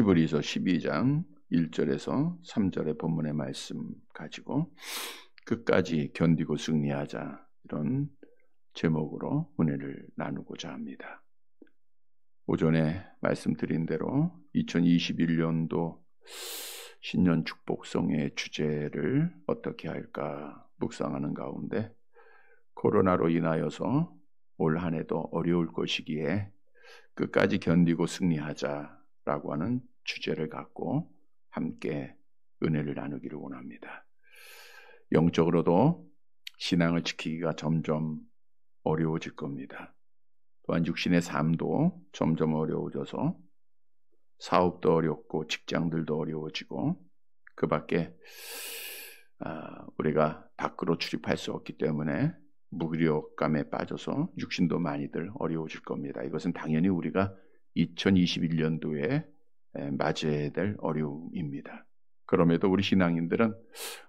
히브리서 12장 1절에서 3절의 본문의 말씀 가지고 끝까지 견디고 승리하자, 이런 제목으로 은혜를 나누고자 합니다. 오전에 말씀드린 대로 2021년도 신년 축복성의 주제를 어떻게 할까 묵상하는 가운데 코로나로 인하여서 올 한 해도 어려울 것이기에 끝까지 견디고 승리하자라고 하는 주제를 갖고 함께 은혜를 나누기를 원합니다. 영적으로도 신앙을 지키기가 점점 어려워질 겁니다. 또한 육신의 삶도 점점 어려워져서 사업도 어렵고 직장들도 어려워지고, 그 밖에 우리가 밖으로 출입할 수 없기 때문에 무기력감에 빠져서 육신도 많이들 어려워질 겁니다. 이것은 당연히 우리가 2021년도에 맞이해야 될 어려움입니다. 그럼에도 우리 신앙인들은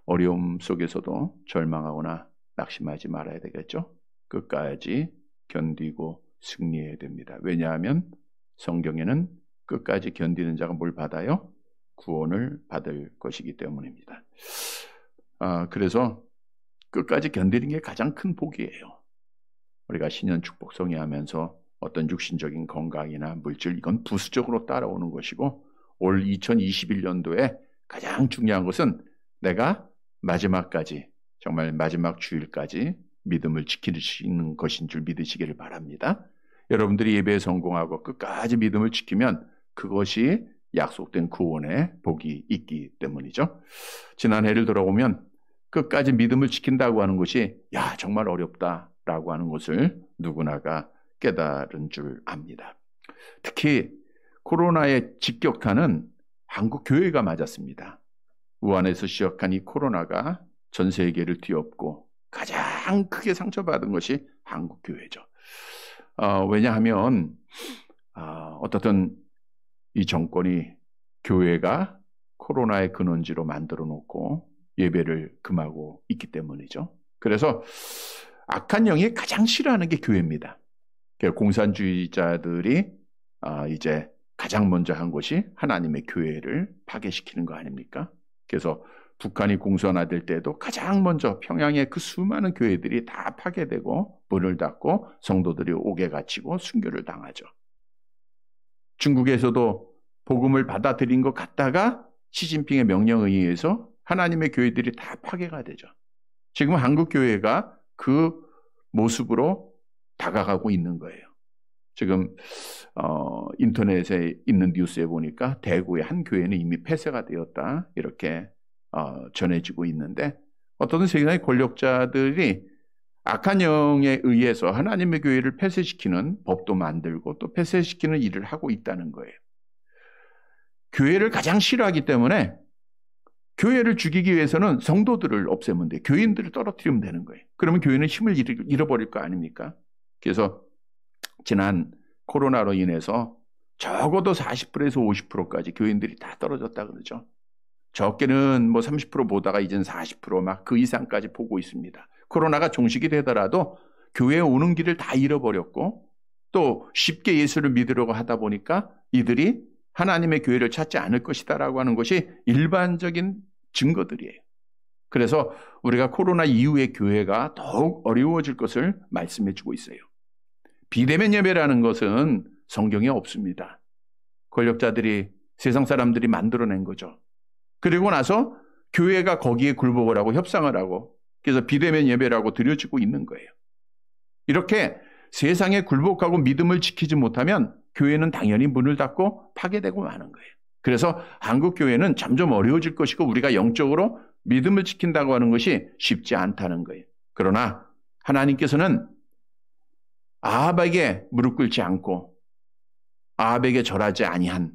어려움 속에서도 절망하거나 낙심하지 말아야 되겠죠. 끝까지 견디고 승리해야 됩니다. 왜냐하면 성경에는 끝까지 견디는 자가 뭘 받아요? 구원을 받을 것이기 때문입니다. 그래서 끝까지 견디는 게 가장 큰 복이에요. 우리가 신년 축복성이 하면서 어떤 육신적인 건강이나 물질, 이건 부수적으로 따라오는 것이고, 올 2021년도에 가장 중요한 것은 내가 마지막까지, 정말 마지막 주일까지 믿음을 지킬 수 있는 것인 줄 믿으시기를 바랍니다. 여러분들이 예배에 성공하고 끝까지 믿음을 지키면 그것이 약속된 구원의 복이 있기 때문이죠. 지난해를 돌아보면 끝까지 믿음을 지킨다고 하는 것이 정말 어렵다라고 하는 것을 누구나가 깨달은 줄 압니다. 특히 코로나의 직격탄은 한국 교회가 맞았습니다. 우한에서 시작한 이 코로나가 전 세계를 뒤엎고 가장 크게 상처받은 것이 한국 교회죠. 왜냐하면 어떻든 이 정권이 교회가 코로나의 근원지로 만들어 놓고 예배를 금하고 있기 때문이죠. 그래서 악한 영이 가장 싫어하는 게 교회입니다. 공산주의자들이 이제 가장 먼저 한 것이 하나님의 교회를 파괴시키는 거 아닙니까? 그래서 북한이 공산화될 때도 가장 먼저 평양의 그 수많은 교회들이 다 파괴되고 문을 닫고 성도들이 옥에 갇히고 순교를 당하죠. 중국에서도 복음을 받아들인 것 같다가 시진핑의 명령에 의해서 하나님의 교회들이 다 파괴가 되죠. 지금 한국 교회가 그 모습으로 다가가고 있는 거예요. 지금 인터넷에 있는 뉴스에 보니까 대구의 한 교회는 이미 폐쇄가 되었다, 이렇게 전해지고 있는데, 어떤 세상의 권력자들이 악한 영에 의해서 하나님의 교회를 폐쇄시키는 법도 만들고 또 폐쇄시키는 일을 하고 있다는 거예요. 교회를 가장 싫어하기 때문에 교회를 죽이기 위해서는 성도들을 없애면 돼요. 교인들을 떨어뜨리면 되는 거예요. 그러면 교회는 힘을 잃어버릴 거 아닙니까? 그래서 지난 코로나로 인해서 적어도 40%에서 50%까지 교인들이 다 떨어졌다 그러죠. 적게는 30% 보다가 이제는 40% 막 그 이상까지 보고 있습니다. 코로나가 종식이 되더라도 교회에 오는 길을 다 잃어버렸고, 또 쉽게 예수를 믿으려고 하다 보니까 이들이 하나님의 교회를 찾지 않을 것이다라고 하는 것이 일반적인 증거들이에요. 그래서 우리가 코로나 이후에 교회가 더욱 어려워질 것을 말씀해 주고 있어요. 비대면 예배라는 것은 성경에 없습니다. 권력자들이, 세상 사람들이 만들어낸 거죠. 그리고 나서 교회가 거기에 굴복을 하고 협상을 하고, 그래서 비대면 예배라고 드려지고 있는 거예요. 이렇게 세상에 굴복하고 믿음을 지키지 못하면 교회는 당연히 문을 닫고 파괴되고 마는 거예요. 그래서 한국 교회는 점점 어려워질 것이고, 우리가 영적으로 믿음을 지킨다고 하는 것이 쉽지 않다는 거예요. 그러나 하나님께서는 아합에게 무릎 꿇지 않고 아합에게 절하지 아니한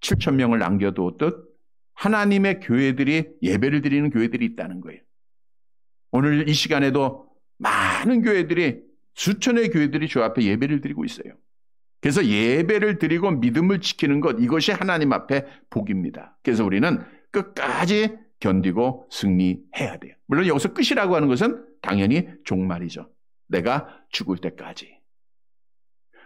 7,000명을 남겨두었듯 하나님의 교회들이, 예배를 드리는 교회들이 있다는 거예요. 오늘 이 시간에도 많은 교회들이, 수천의 교회들이 주 앞에 예배를 드리고 있어요. 그래서 예배를 드리고 믿음을 지키는 것, 이것이 하나님 앞에 복입니다. 그래서 우리는 끝까지 견디고 승리해야 돼요. 물론 여기서 끝이라고 하는 것은 당연히 종말이죠. 내가 죽을 때까지.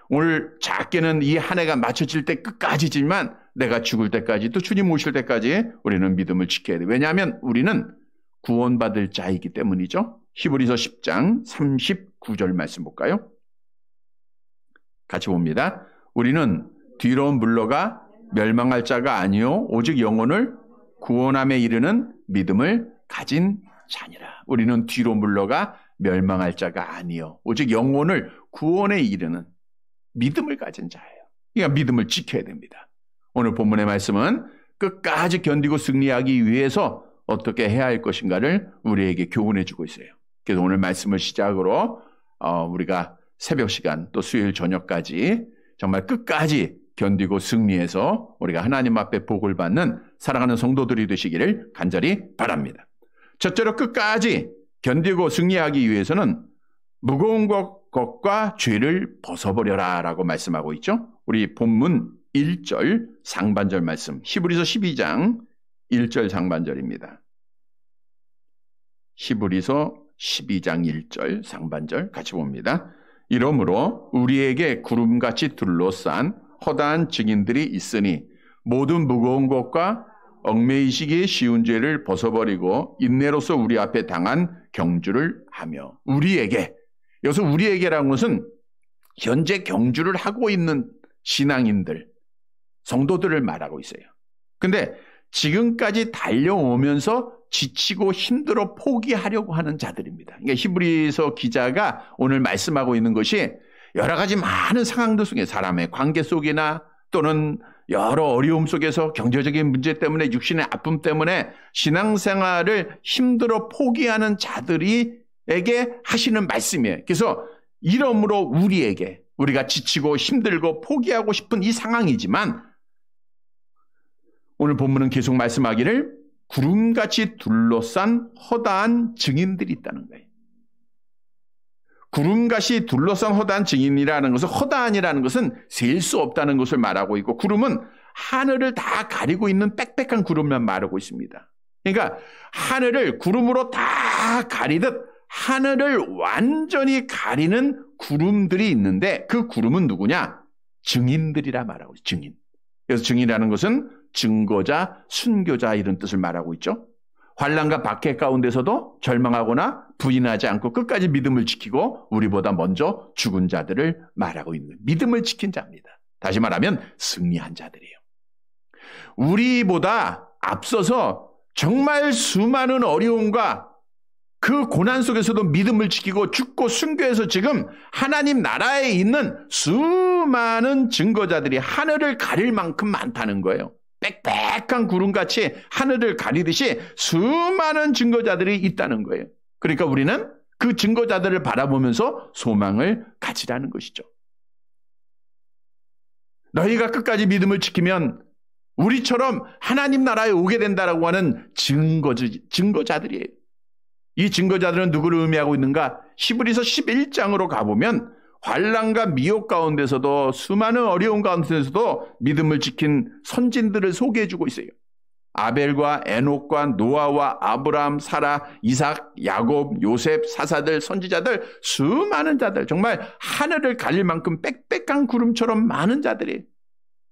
오늘 작게는 이 한 해가 맞춰질 때 끝까지지만 내가 죽을 때까지 또 주님 오실 때까지 우리는 믿음을 지켜야 돼. 왜냐하면 우리는 구원받을 자이기 때문이죠. 히브리서 10장 39절 말씀 볼까요? 같이 봅니다. 우리는 뒤로 물러가 멸망할 자가 아니요 오직 영혼을 구원함에 이르는 믿음을 가진 자니라. 우리는 뒤로 물러가 멸망할 자가 아니요 오직 영혼을 구원에 이르는 믿음을 가진 자예요. 그러니까 믿음을 지켜야 됩니다. 오늘 본문의 말씀은 끝까지 견디고 승리하기 위해서 어떻게 해야 할 것인가를 우리에게 교훈해 주고 있어요. 그래서 오늘 말씀을 시작으로 우리가 새벽 시간 또 수요일 저녁까지 정말 끝까지 견디고 승리해서 우리가 하나님 앞에 복을 받는 사랑하는 성도들이 되시기를 간절히 바랍니다. 첫째로 끝까지 견디고 승리하기 위해서는 무거운 것과 죄를 벗어버려라 라고 말씀하고 있죠. 우리 본문 1절 상반절 말씀 히브리서 12장 1절 상반절입니다. 히브리서 12장 1절 상반절 같이 봅니다. 이러므로 우리에게 구름같이 둘러싼 허다한 증인들이 있으니 모든 무거운 것과 얽매이시기에 쉬운 죄를 벗어버리고 인내로서 우리 앞에 당한 경주를 하며 우리에게 여기서 우리에게라는 것은 현재 경주를 하고 있는 신앙인들 성도들을 말하고 있어요. 근데 지금까지 달려오면서 지치고 힘들어 포기하려고 하는 자들입니다. 그러니까 히브리서 기자가 오늘 말씀하고 있는 것이 여러 가지 많은 상황들 속에 사람의 관계 속이나 또는 여러 어려움 속에서 경제적인 문제 때문에 육신의 아픔 때문에 신앙생활을 힘들어 포기하는 자들에게 하시는 말씀이에요. 그래서 이러므로 우리에게 우리가 지치고 힘들고 포기하고 싶은 이 상황이지만 오늘 본문은 계속 말씀하기를 구름같이 둘러싼 허다한 증인들이 있다는 거예요. 구름같이 둘러싼 허다한 증인이라는 것은 허다한이라는 것은 셀 수 없다는 것을 말하고 있고 구름은 하늘을 다 가리고 있는 빽빽한 구름만 말하고 있습니다. 그러니까 하늘을 구름으로 다 가리듯 하늘을 완전히 가리는 구름들이 있는데 그 구름은 누구냐? 증인들이라 말하고 있어요. 증인. 그래서 증인이라는 것은 증거자, 순교자 이런 뜻을 말하고 있죠. 환난과 박해 가운데서도 절망하거나 부인하지 않고 끝까지 믿음을 지키고 우리보다 먼저 죽은 자들을 말하고 있는 믿음을 지킨 자입니다. 다시 말하면 승리한 자들이에요. 우리보다 앞서서 정말 수많은 어려움과 그 고난 속에서도 믿음을 지키고 죽고 순교해서 지금 하나님 나라에 있는 수많은 증거자들이 하늘을 가릴 만큼 많다는 거예요. 빽빽한 구름같이 하늘을 가리듯이 수많은 증거자들이 있다는 거예요. 그러니까 우리는 그 증거자들을 바라보면서 소망을 가지라는 것이죠. 너희가 끝까지 믿음을 지키면 우리처럼 하나님 나라에 오게 된다라고 하는 증거자들이에요. 이 증거자들은 누구를 의미하고 있는가? 히브리서 11장으로 가보면 환난과 미혹 가운데서도 수많은 어려움 가운데서도 믿음을 지킨 선진들을 소개해주고 있어요. 아벨과 에녹과 노아와 아브라함, 사라, 이삭, 야곱, 요셉, 사사들, 선지자들 수많은 자들 정말 하늘을 가릴 만큼 빽빽한 구름처럼 많은 자들이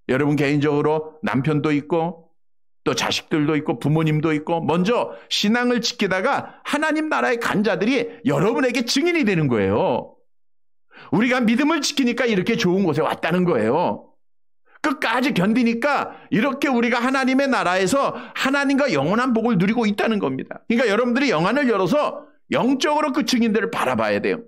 여러분 개인적으로 남편도 있고 또 자식들도 있고 부모님도 있고 먼저 신앙을 지키다가 하나님 나라에 간 자들이 여러분에게 증인이 되는 거예요. 우리가 믿음을 지키니까 이렇게 좋은 곳에 왔다는 거예요. 끝까지 견디니까 이렇게 우리가 하나님의 나라에서 하나님과 영원한 복을 누리고 있다는 겁니다. 그러니까 여러분들이 영안을 열어서 영적으로 그 증인들을 바라봐야 돼요.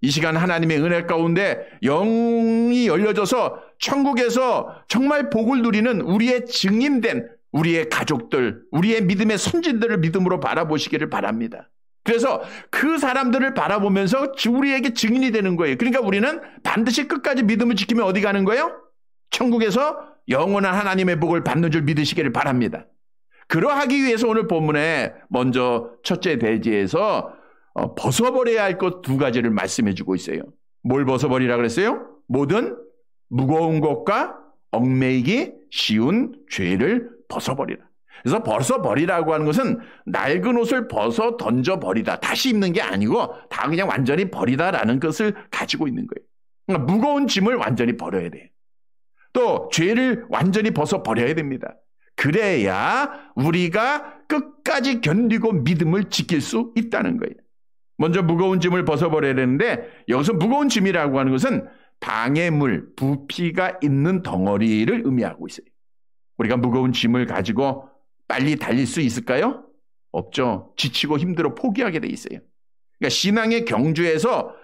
이 시간 하나님의 은혜 가운데 영이 열려져서 천국에서 정말 복을 누리는 우리의 증인된 우리의 가족들, 우리의 믿음의 선진들을 믿음으로 바라보시기를 바랍니다. 그래서 그 사람들을 바라보면서 우리에게 증인이 되는 거예요. 그러니까 우리는 반드시 끝까지 믿음을 지키면 어디 가는 거예요? 천국에서 영원한 하나님의 복을 받는 줄 믿으시기를 바랍니다. 그러하기 위해서 오늘 본문에 먼저 첫째 대지에서 벗어버려야 할 것 두 가지를 말씀해 주고 있어요. 뭘 벗어버리라 그랬어요? 모든 무거운 것과 얽매이기 쉬운 죄를 벗어버리라. 그래서 벗어버리라고 하는 것은 낡은 옷을 벗어 던져버리다. 다시 입는 게 아니고 다 그냥 완전히 버리다라는 것을 가지고 있는 거예요. 그러니까 무거운 짐을 완전히 버려야 돼요. 또 죄를 완전히 벗어버려야 됩니다. 그래야 우리가 끝까지 견디고 믿음을 지킬 수 있다는 거예요. 먼저 무거운 짐을 벗어버려야 되는데 여기서 무거운 짐이라고 하는 것은 방해물, 부피가 있는 덩어리를 의미하고 있어요. 우리가 무거운 짐을 가지고 빨리 달릴 수 있을까요? 없죠. 지치고 힘들어 포기하게 돼 있어요. 그러니까 신앙의 경주에서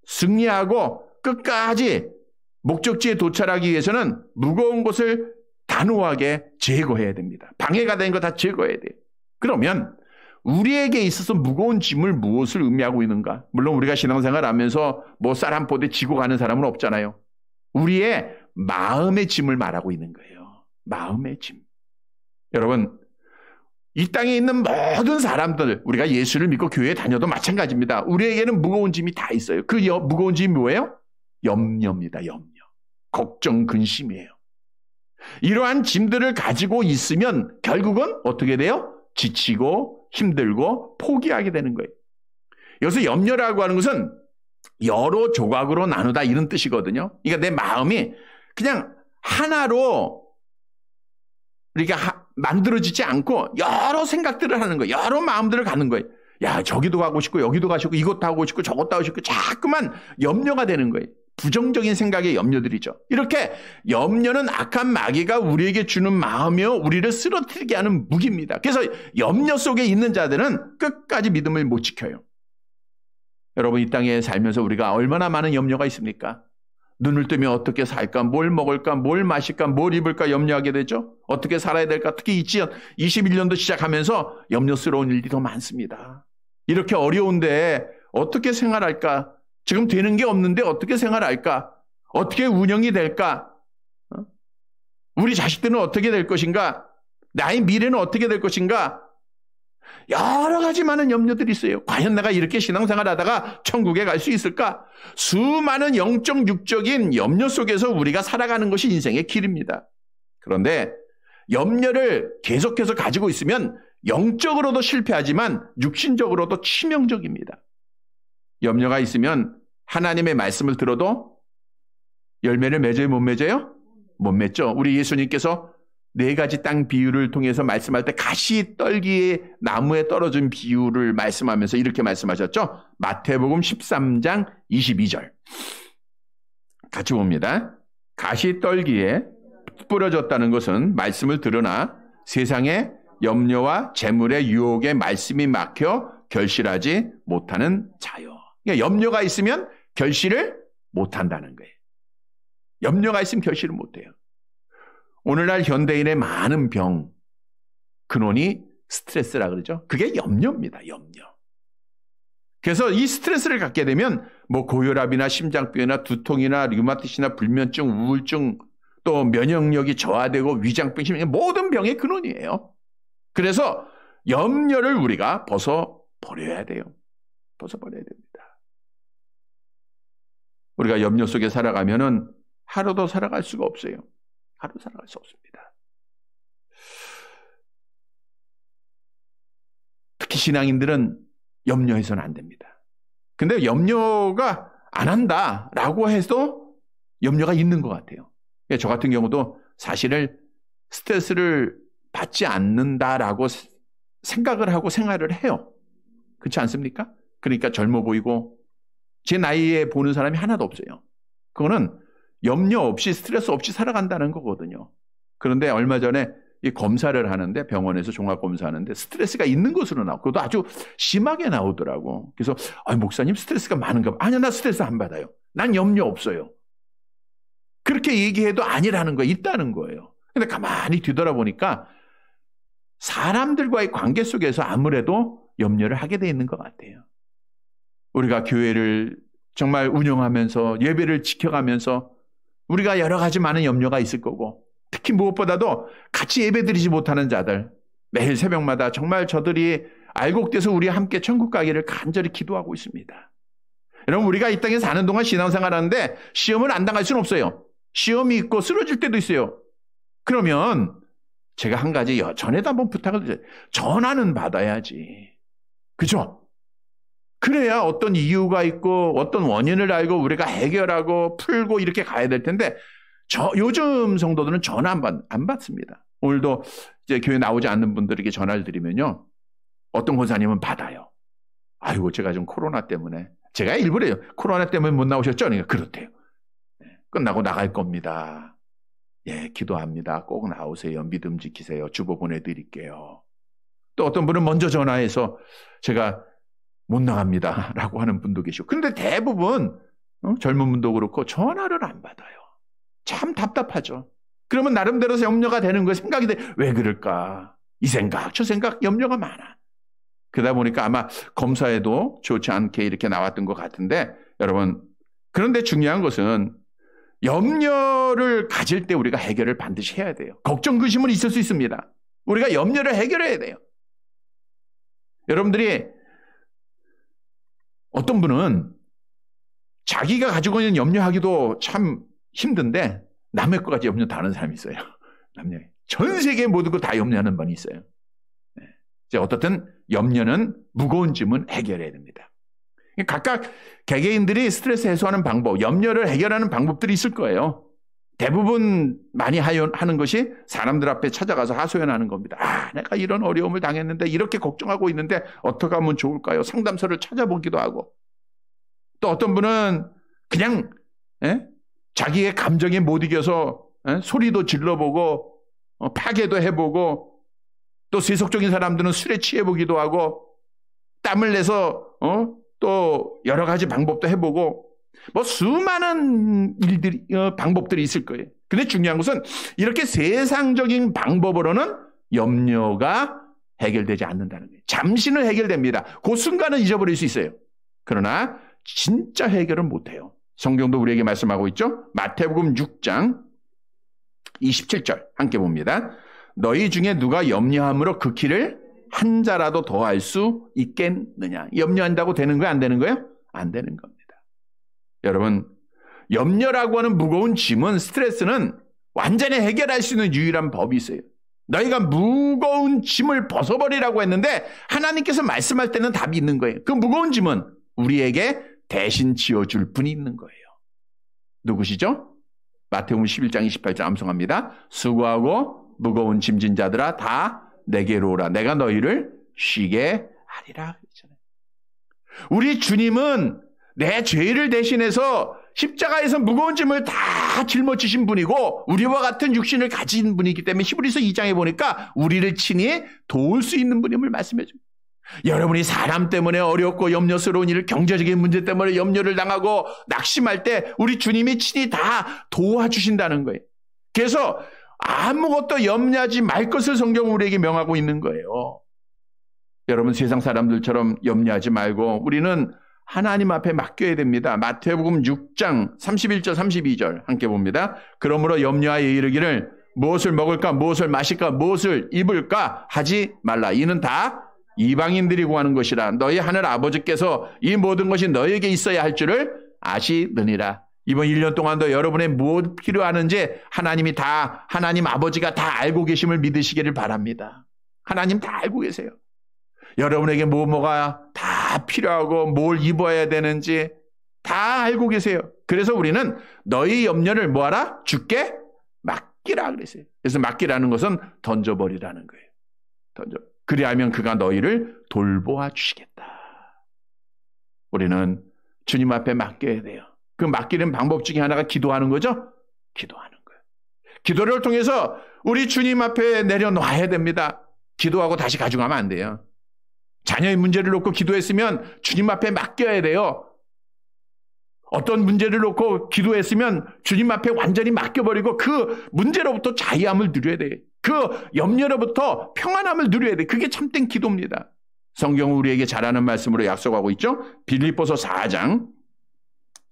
승리하고 끝까지 목적지에 도달하기 위해서는 무거운 것을 단호하게 제거해야 됩니다. 방해가 된 거 다 제거해야 돼요. 그러면 우리에게 있어서 무거운 짐을 무엇을 의미하고 있는가? 물론 우리가 신앙생활 하면서 뭐 쌀 한 포대 지고 가는 사람은 없잖아요. 우리의 마음의 짐을 말하고 있는 거예요. 마음의 짐. 여러분, 이 땅에 있는 모든 사람들, 우리가 예수를 믿고 교회에 다녀도 마찬가지입니다. 우리에게는 무거운 짐이 다 있어요. 그 무거운 짐이 뭐예요? 염려입니다. 염려. 걱정, 근심이에요. 이러한 짐들을 가지고 있으면 결국은 어떻게 돼요? 지치고 힘들고 포기하게 되는 거예요. 여기서 염려라고 하는 것은 여러 조각으로 나누다 이런 뜻이거든요. 그러니까 내 마음이 그냥 하나로 우리가 만들어지지 않고 여러 생각들을 하는 거예요. 여러 마음들을 갖는 거예요. 야, 저기도 가고 싶고 여기도 가고 싶고 이것도 하고 싶고 저것도 하고 싶고 자꾸만 염려가 되는 거예요. 부정적인 생각의 염려들이죠. 이렇게 염려는 악한 마귀가 우리에게 주는 마음이요, 우리를 쓰러뜨리게 하는 무기입니다. 그래서 염려 속에 있는 자들은 끝까지 믿음을 못 지켜요. 여러분, 이 땅에 살면서 우리가 얼마나 많은 염려가 있습니까? 눈을 뜨면 어떻게 살까, 뭘 먹을까, 뭘 마실까, 뭘 입을까 염려하게 되죠. 어떻게 살아야 될까. 특히 2021년도 시작하면서 염려스러운 일이 더 많습니다. 이렇게 어려운데 어떻게 생활할까? 지금 되는 게 없는데 어떻게 생활할까? 어떻게 운영이 될까? 우리 자식들은 어떻게 될 것인가? 나의 미래는 어떻게 될 것인가? 여러 가지 많은 염려들이 있어요. 과연 내가 이렇게 신앙생활 하다가 천국에 갈 수 있을까? 수많은 영적, 육적인 염려 속에서 우리가 살아가는 것이 인생의 길입니다. 그런데 염려를 계속해서 가지고 있으면 영적으로도 실패하지만 육신적으로도 치명적입니다. 염려가 있으면 하나님의 말씀을 들어도 열매를 맺어요, 못 맺어요? 못 맺죠. 우리 예수님께서 4가지 땅 비유를 통해서 말씀할 때 가시 떨기에 나무에 떨어진 비유를 말씀하면서 이렇게 말씀하셨죠. 마태복음 13장 22절. 같이 봅니다. 가시 떨기에 뿌려졌다는 것은 말씀을 들으나 세상의 염려와 재물의 유혹에 말씀이 막혀 결실하지 못하는 자요. 그러니까 염려가 있으면 결실을 못한다는 거예요. 염려가 있으면 결실을 못해요. 오늘날 현대인의 많은 병, 근원이 스트레스라 그러죠. 그게 염려입니다. 염려. 그래서 이 스트레스를 갖게 되면 뭐 고혈압이나 심장병이나 두통이나 류마티스나 불면증, 우울증, 또 면역력이 저하되고 위장병, 모든 병의 근원이에요. 그래서 염려를 우리가 벗어버려야 돼요. 벗어버려야 됩니다. 우리가 염려 속에 살아가면은 하루도 살아갈 수가 없어요. 하루 살아갈 수 없습니다. 특히 신앙인들은 염려해서는 안 됩니다. 근데 염려가 안 한다라고 해도 염려가 있는 것 같아요. 저 같은 경우도 사실을 스트레스를 받지 않는다라고 생각을 하고 생활을 해요. 그렇지 않습니까? 그러니까 젊어 보이고 제 나이에 보는 사람이 하나도 없어요. 그거는 염려 없이 스트레스 없이 살아간다는 거거든요. 그런데 얼마 전에 이 검사를 하는데 병원에서 종합검사하는데 스트레스가 있는 것으로 나오고 그것도 아주 심하게 나오더라고. 그래서 목사님 스트레스가 많은가 봐. 아니요, 나 스트레스 안 받아요. 난 염려 없어요. 그렇게 얘기해도 아니라는 거예요. 있다는 거예요. 근데 가만히 뒤돌아보니까 사람들과의 관계 속에서 아무래도 염려를 하게 돼 있는 것 같아요. 우리가 교회를 정말 운영하면서 예배를 지켜가면서 우리가 여러 가지 많은 염려가 있을 거고 특히 무엇보다도 같이 예배드리지 못하는 자들 매일 새벽마다 정말 저들이 알곡돼서 우리 함께 천국 가기를 간절히 기도하고 있습니다. 여러분 우리가 이 땅에 사는 동안 신앙생활 하는데 시험을 안 당할 수는 없어요. 시험이 있고 쓰러질 때도 있어요. 그러면 제가 한 가지 전에도 한번 부탁을 드려요. 전화는 받아야지. 그죠? 그래야 어떤 이유가 있고 어떤 원인을 알고 우리가 해결하고 풀고 이렇게 가야 될 텐데 요즘 성도들은 전화 안 받습니다. 오늘도 이제 교회 나오지 않는 분들에게 전화를 드리면요. 어떤 권사님은 받아요. 아이고, 제가 좀 코로나 때문에. 제가 일부러 코로나 때문에 못 나오셨죠? 그러니까 그렇대요. 끝나고 나갈 겁니다. 예, 기도합니다. 꼭 나오세요. 믿음 지키세요. 주보 보내드릴게요. 또 어떤 분은 먼저 전화해서 제가 못 나갑니다. 라고 하는 분도 계시고. 그런데 대부분 젊은 분도 그렇고 전화를 안 받아요. 참 답답하죠. 그러면 나름대로 염려가 되는 거예요. 생각이 돼. 왜 그럴까? 이 생각, 저 생각, 염려가 많아. 그러다 보니까 아마 검사에도 좋지 않게 이렇게 나왔던 것 같은데, 여러분, 그런데 중요한 것은 염려를 가질 때 우리가 해결을 반드시 해야 돼요. 걱정, 근심은 있을 수 있습니다. 우리가 염려를 해결해야 돼요. 여러분들이 어떤 분은 자기가 가지고 있는 염려하기도 참 힘든데 남의 것까지 염려 다 하는 사람이 있어요. 전 세계 모든 거 다 염려하는 분이 있어요. 어떻든 염려는 무거운 짐은 해결해야 됩니다. 각각 개개인들이 스트레스 해소하는 방법, 염려를 해결하는 방법들이 있을 거예요. 대부분 많이 하는 것이 사람들 앞에 찾아가서 하소연하는 겁니다. 아, 내가 이런 어려움을 당했는데 이렇게 걱정하고 있는데 어떻게 하면 좋을까요? 상담소를 찾아보기도 하고. 또 어떤 분은 그냥 자기의 감정에 못 이겨서 소리도 질러보고 파괴도 해보고, 또 세속적인 사람들은 술에 취해보기도 하고, 땀을 내서 또 여러 가지 방법도 해보고, 뭐 수많은 방법들이 있을 거예요. 근데 중요한 것은 이렇게 세상적인 방법으로는 염려가 해결되지 않는다는 거예요. 잠시는 해결됩니다. 그 순간은 잊어버릴 수 있어요. 그러나 진짜 해결은 못해요. 성경도 우리에게 말씀하고 있죠. 마태복음 6장 27절 함께 봅니다. 너희 중에 누가 염려함으로 그 키를 한 자라도 더할 수 있겠느냐. 염려한다고 되는 거예요? 안 되는 거예요? 안 되는 겁니다. 여러분, 염려라고 하는 무거운 짐은, 스트레스는 완전히 해결할 수 있는 유일한 법이 있어요. 너희가 무거운 짐을 벗어버리라고 했는데 하나님께서 말씀할 때는 답이 있는 거예요. 그 무거운 짐은 우리에게 대신 지어줄 분이 있는 거예요. 누구시죠? 마태복음 11장 28절 암송합니다. 수고하고 무거운 짐진 자들아 다 내게로 오라. 내가 너희를 쉬게 하리라. 우리 주님은 내 죄를 대신해서 십자가에서 무거운 짐을 다 짊어지신 분이고 우리와 같은 육신을 가진 분이기 때문에 히브리서 2장에 보니까 우리를 친히 도울 수 있는 분임을 말씀해 줍니다. 여러분이 사람 때문에 어렵고 염려스러운 일, 경제적인 문제 때문에 염려를 당하고 낙심할 때 우리 주님이 친히 다 도와주신다는 거예요. 그래서 아무것도 염려하지 말 것을 성경은 우리에게 명하고 있는 거예요. 여러분, 세상 사람들처럼 염려하지 말고 우리는 하나님 앞에 맡겨야 됩니다. 마태복음 6장 31절 32절 함께 봅니다. 그러므로 염려하여 이르기를 무엇을 먹을까, 무엇을 마실까, 무엇을 입을까 하지 말라. 이는 다 이방인들이 구하는 것이라. 너희 하늘 아버지께서 이 모든 것이 너희에게 있어야 할 줄을 아시느니라. 이번 1년 동안도 여러분의 무엇 필요하는지 하나님 아버지가 다 알고 계심을 믿으시기를 바랍니다. 하나님 다 알고 계세요. 여러분에게 뭐가 다 필요하고 뭘 입어야 되는지 다 알고 계세요. 그래서 우리는 너희 염려를 뭐하라? 주께 맡기라 그랬어요. 그래서 맡기라는 것은 던져버리라는 거예요. 그리하면 그가 너희를 돌보아 주시겠다. 우리는 주님 앞에 맡겨야 돼요. 그 맡기는 방법 중에 하나가 기도하는 거죠. 기도하는 거예요. 기도를 통해서 우리 주님 앞에 내려놔야 됩니다. 기도하고 다시 가져가면 안 돼요. 자녀의 문제를 놓고 기도했으면 주님 앞에 맡겨야 돼요. 어떤 문제를 놓고 기도했으면 주님 앞에 완전히 맡겨버리고 그 문제로부터 자유함을 누려야 돼요. 그 염려로부터 평안함을 누려야 돼요. 그게 참된 기도입니다. 성경은 우리에게 잘하는 말씀으로 약속하고 있죠. 빌립보서 4장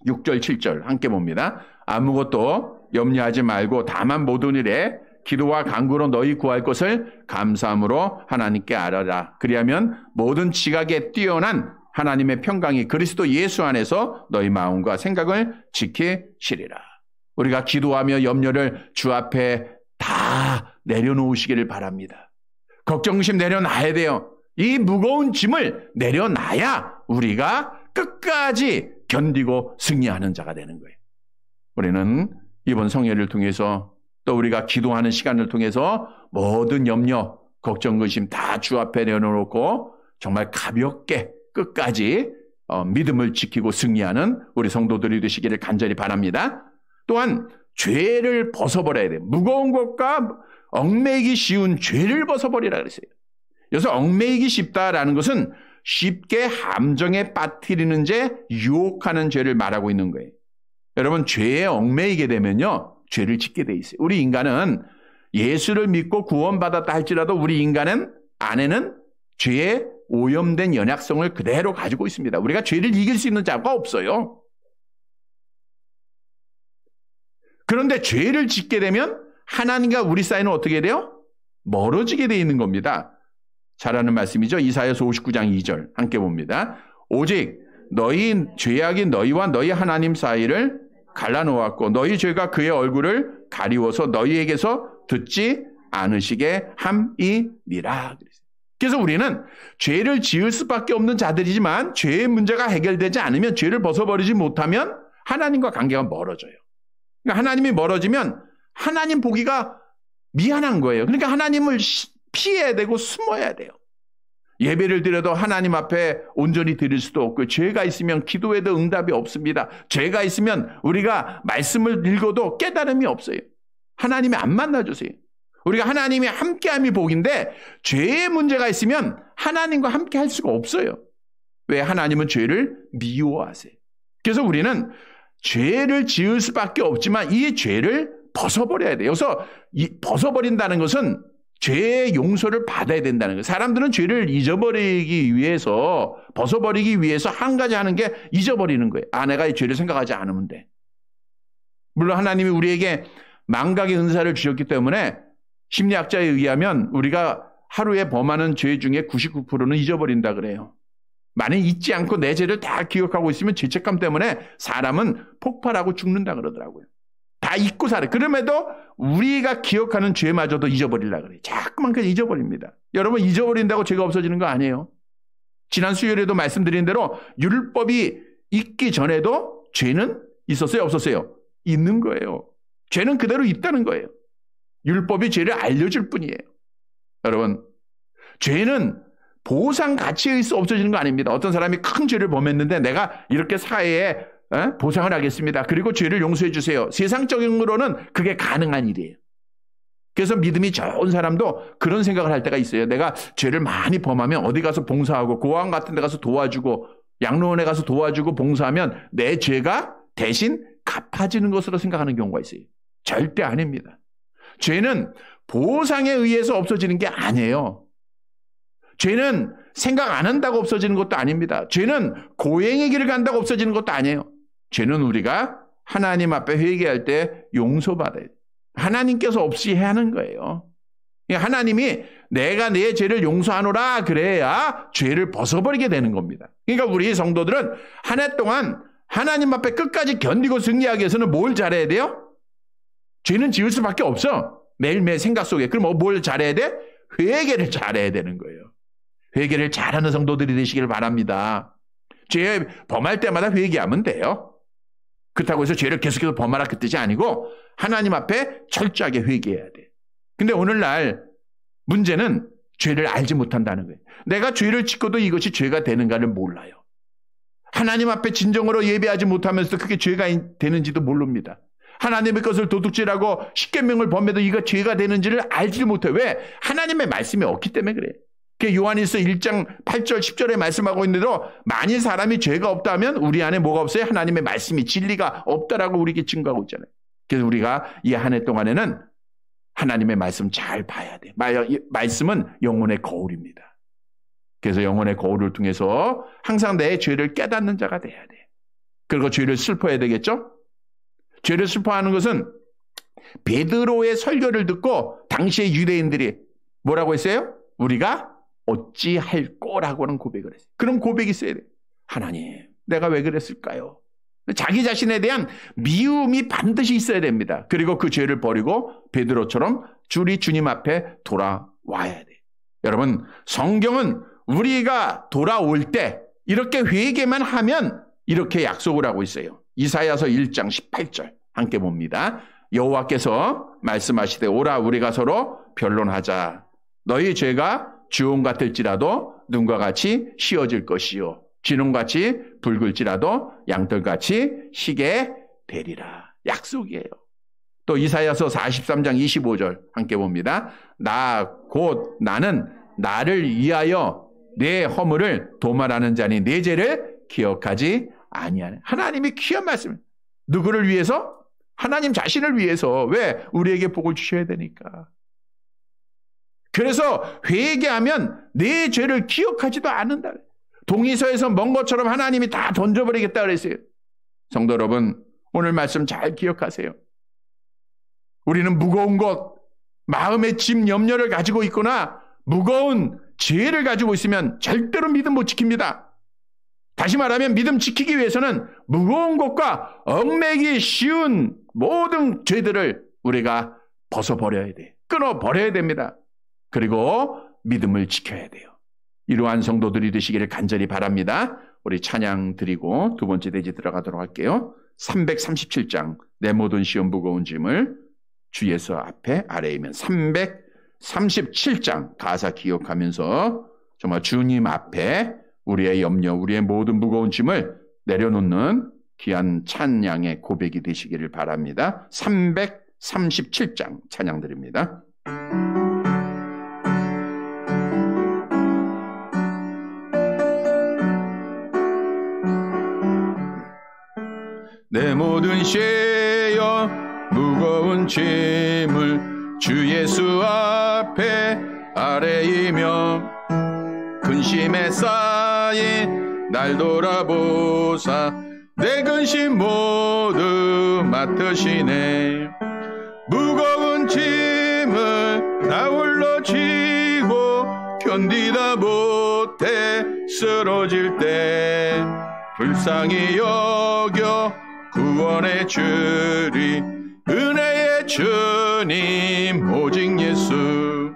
6절 7절 함께 봅니다. 아무것도 염려하지 말고 다만 모든 일에 기도와 간구로 너희 구할 것을 감사함으로 하나님께 아뢰라. 그리하면 모든 지각에 뛰어난 하나님의 평강이 그리스도 예수 안에서 너희 마음과 생각을 지키시리라. 우리가 기도하며 염려를 주 앞에 다 내려놓으시기를 바랍니다. 걱정심 내려놔야 돼요. 이 무거운 짐을 내려놔야 우리가 끝까지 견디고 승리하는 자가 되는 거예요. 우리는 이번 성회를 통해서 또 우리가 기도하는 시간을 통해서 모든 염려, 걱정, 근심 다 주 앞에 내려놓고 정말 가볍게 끝까지 믿음을 지키고 승리하는 우리 성도들이 되시기를 간절히 바랍니다. 또한 죄를 벗어버려야 돼요. 무거운 것과 얽매이기 쉬운 죄를 벗어버리라 그랬어요. 여기서 얽매이기 쉽다라는 것은 쉽게 함정에 빠뜨리는 죄, 유혹하는 죄를 말하고 있는 거예요. 여러분, 죄에 얽매이게 되면요, 죄를 짓게 돼 있어요. 우리 인간은 예수를 믿고 구원받았다 할지라도 우리 인간은 안에는 죄에 오염된 연약성을 그대로 가지고 있습니다. 우리가 죄를 이길 수 있는 자가 없어요. 그런데 죄를 짓게 되면 하나님과 우리 사이는 어떻게 돼요? 멀어지게 돼 있는 겁니다. 잘 아는 말씀이죠. 이사야서 59장 2절 함께 봅니다. 오직 너희 죄악이 너희와 너희 하나님 사이를 갈라놓았고 너희 죄가 그의 얼굴을 가리워서 너희에게서 듣지 않으시게 함이니라. 그래서 우리는 죄를 지을 수밖에 없는 자들이지만 죄의 문제가 해결되지 않으면 죄를 벗어버리지 못하면 하나님과 관계가 멀어져요. 그러니까 하나님이 멀어지면 하나님 보기가 미안한 거예요. 그러니까 하나님을 피해야 되고 숨어야 돼요. 예배를 드려도 하나님 앞에 온전히 드릴 수도 없고 죄가 있으면 기도에도 응답이 없습니다. 죄가 있으면 우리가 말씀을 읽어도 깨달음이 없어요. 하나님이 안 만나주세요. 우리가 하나님이 함께함이 복인데 죄의 문제가 있으면 하나님과 함께 할 수가 없어요. 왜? 하나님은 죄를 미워하세요. 그래서 우리는 죄를 지을 수밖에 없지만 이 죄를 벗어버려야 돼요. 그래서 벗어버린다는 것은 죄의 용서를 받아야 된다는 거예요. 사람들은 죄를 잊어버리기 위해서, 벗어버리기 위해서 한 가지 하는 게 잊어버리는 거예요. 내가 이 죄를 생각하지 않으면 돼. 물론 하나님이 우리에게 망각의 은사를 주셨기 때문에 심리학자에 의하면 우리가 하루에 범하는 죄 중에 99%는 잊어버린다 그래요. 만약 잊지 않고 내 죄를 다 기억하고 있으면 죄책감 때문에 사람은 폭발하고 죽는다 그러더라고요. 다 잊고 살아요. 그럼에도 우리가 기억하는 죄마저도 잊어버리려고 그래요. 자꾸만 그냥 잊어버립니다. 여러분, 잊어버린다고 죄가 없어지는 거 아니에요. 지난 수요일에도 말씀드린 대로 율법이 있기 전에도 죄는 있었어요? 없었어요? 있는 거예요. 죄는 그대로 있다는 거예요. 율법이 죄를 알려줄 뿐이에요. 여러분, 죄는 보상 가치에 의해서 없어지는 거 아닙니다. 어떤 사람이 큰 죄를 범했는데 내가 이렇게 사회에 보상을 하겠습니다. 그리고 죄를 용서해 주세요. 세상적으로는 그게 가능한 일이에요. 그래서 믿음이 좋은 사람도 그런 생각을 할 때가 있어요. 내가 죄를 많이 범하면 어디 가서 봉사하고 고아원 같은 데 가서 도와주고 양로원에 가서 도와주고 봉사하면 내 죄가 대신 갚아지는 것으로 생각하는 경우가 있어요. 절대 아닙니다. 죄는 보상에 의해서 없어지는 게 아니에요. 죄는 생각 안 한다고 없어지는 것도 아닙니다. 죄는 고행의 길을 간다고 없어지는 것도 아니에요. 죄는 우리가 하나님 앞에 회개할 때 용서받아야 돼요. 하나님께서 없이 해야 하는 거예요. 하나님이 내가 내 죄를 용서하노라 그래야 죄를 벗어버리게 되는 겁니다. 그러니까 우리 성도들은 한 해 동안 하나님 앞에 끝까지 견디고 승리하기 위해서는 뭘 잘해야 돼요? 죄는 지을 수밖에 없어. 매일매일 생각 속에. 그럼 뭘 잘해야 돼? 회개를 잘해야 되는 거예요. 회개를 잘하는 성도들이 되시길 바랍니다. 죄 범할 때마다 회개하면 돼요. 그렇다고 해서 죄를 계속해서 범하라 그 뜻이 아니고 하나님 앞에 철저하게 회개해야 돼. 근데 오늘날 문제는 죄를 알지 못한다는 거예요. 내가 죄를 짓고도 이것이 죄가 되는가를 몰라요. 하나님 앞에 진정으로 예배하지 못하면서 그게 죄가 되는지도 모릅니다. 하나님의 것을 도둑질하고 십계명을 범해도 이거 죄가 되는지를 알지 못해요. 왜? 하나님의 말씀이 없기 때문에 그래요. 요한일서 1장 8절 10절에 말씀하고 있는 대로 만일 사람이 죄가 없다면 우리 안에 뭐가 없어요? 하나님의 말씀이 진리가 없다라고 우리에게 증거하고 있잖아요. 그래서 우리가 이 한 해 동안에는 하나님의 말씀 잘 봐야 돼요. 말씀은 영혼의 거울입니다. 그래서 영혼의 거울을 통해서 항상 내 죄를 깨닫는 자가 돼야 돼요. 그리고 죄를 슬퍼해야 되겠죠? 죄를 슬퍼하는 것은 베드로의 설교를 듣고 당시의 유대인들이 뭐라고 했어요? 우리가 어찌할 거라고는 고백을 했어요. 그런 고백이 있어야 돼요. 하나님, 내가 왜 그랬을까요? 자기 자신에 대한 미움이 반드시 있어야 됩니다. 그리고 그 죄를 버리고 베드로처럼 우리 주님 앞에 돌아와야 돼요. 여러분, 성경은 우리가 돌아올 때 이렇게 회개만 하면 이렇게 약속을 하고 있어요. 이사야서 1장 18절 함께 봅니다. 여호와께서 말씀하시되 오라 우리가 서로 변론하자. 너희 죄가 주홍 같을지라도 눈과 같이 씌어질 것이요 진홍같이 붉을지라도 양털같이 희게 되리라. 약속이에요. 또 이사야서 43장 25절 함께 봅니다. 곧 나는 나를 위하여 내 허물을 도말하는 자니 내 죄를 기억하지 아니하네. 하나님이 귀한 말씀. 누구를 위해서? 하나님 자신을 위해서. 왜? 우리에게 복을 주셔야 되니까. 그래서 회개하면 내 죄를 기억하지도 않는다. 동의서에서 먼 것처럼 하나님이 다 던져버리겠다 그랬어요. 성도 여러분, 오늘 말씀 잘 기억하세요. 우리는 무거운 것, 마음의 짐, 염려를 가지고 있거나 무거운 죄를 가지고 있으면 절대로 믿음 못 지킵니다. 다시 말하면 믿음 지키기 위해서는 무거운 것과 얽매기 쉬운 모든 죄들을 우리가 벗어버려야 돼. 끊어버려야 됩니다. 그리고 믿음을 지켜야 돼요. 이러한 성도들이 되시기를 간절히 바랍니다. 우리 찬양 드리고 두 번째 대지 들어가도록 할게요. 337장 내 모든 시험 무거운 짐을 주 예수 앞에 아래이면 337장 가사 기억하면서 정말 주님 앞에 우리의 염려, 우리의 모든 무거운 짐을 내려놓는 귀한 찬양의 고백이 되시기를 바랍니다. 337장 찬양 드립니다. 내 모든 쇠여 무거운 짐을 주 예수 앞에 아래이며 근심에 쌓인 날 돌아보사 내 근심 모두 맡으시네. 무거운 짐을 나 홀로 지고 견디다 못해 쓰러질 때 불쌍히 여겨 구원의 주리 은혜의 주님 오직 예수.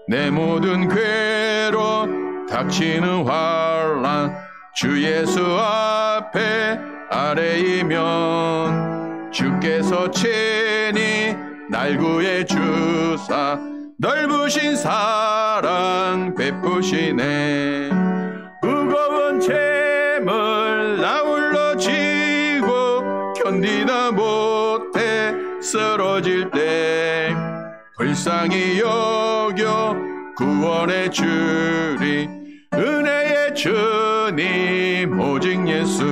내 모든 괴로 닥치는 환난 주 예수 앞에 아래이면 주께서 친히 날 구해 주사 넓으신 사랑 베푸시네. 무거운 짐을 나 홀로 지고 견디다 못해 쓰러질 때 불쌍히 여겨 구원의 주리 은혜의 주님 오직 예수.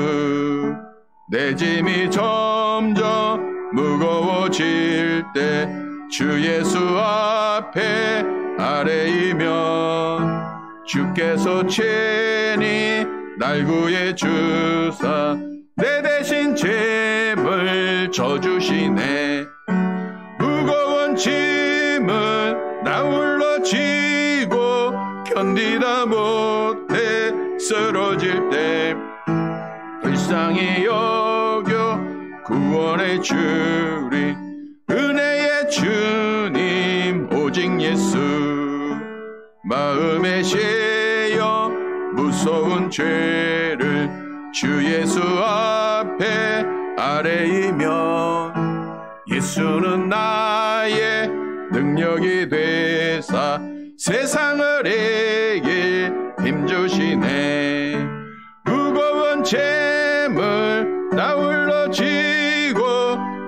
내 짐이 점점 무거워질 때 주 예수 앞에 아래이면 주께서 친히 날 구해 주사 내 대신 짐을 져주시네. 무거운 짐을 나 홀로 지고 견디다 못해 쓰러질 때 불쌍히 여겨 구원의 주리 은혜의 주님 오직 예수. 마음에 씌여 무서운 죄를 주 예수 앞에 아래이면 예수는 나의 능력이 되사 세상을 이길 힘주시네. 무거운 짐을 나 홀로 지고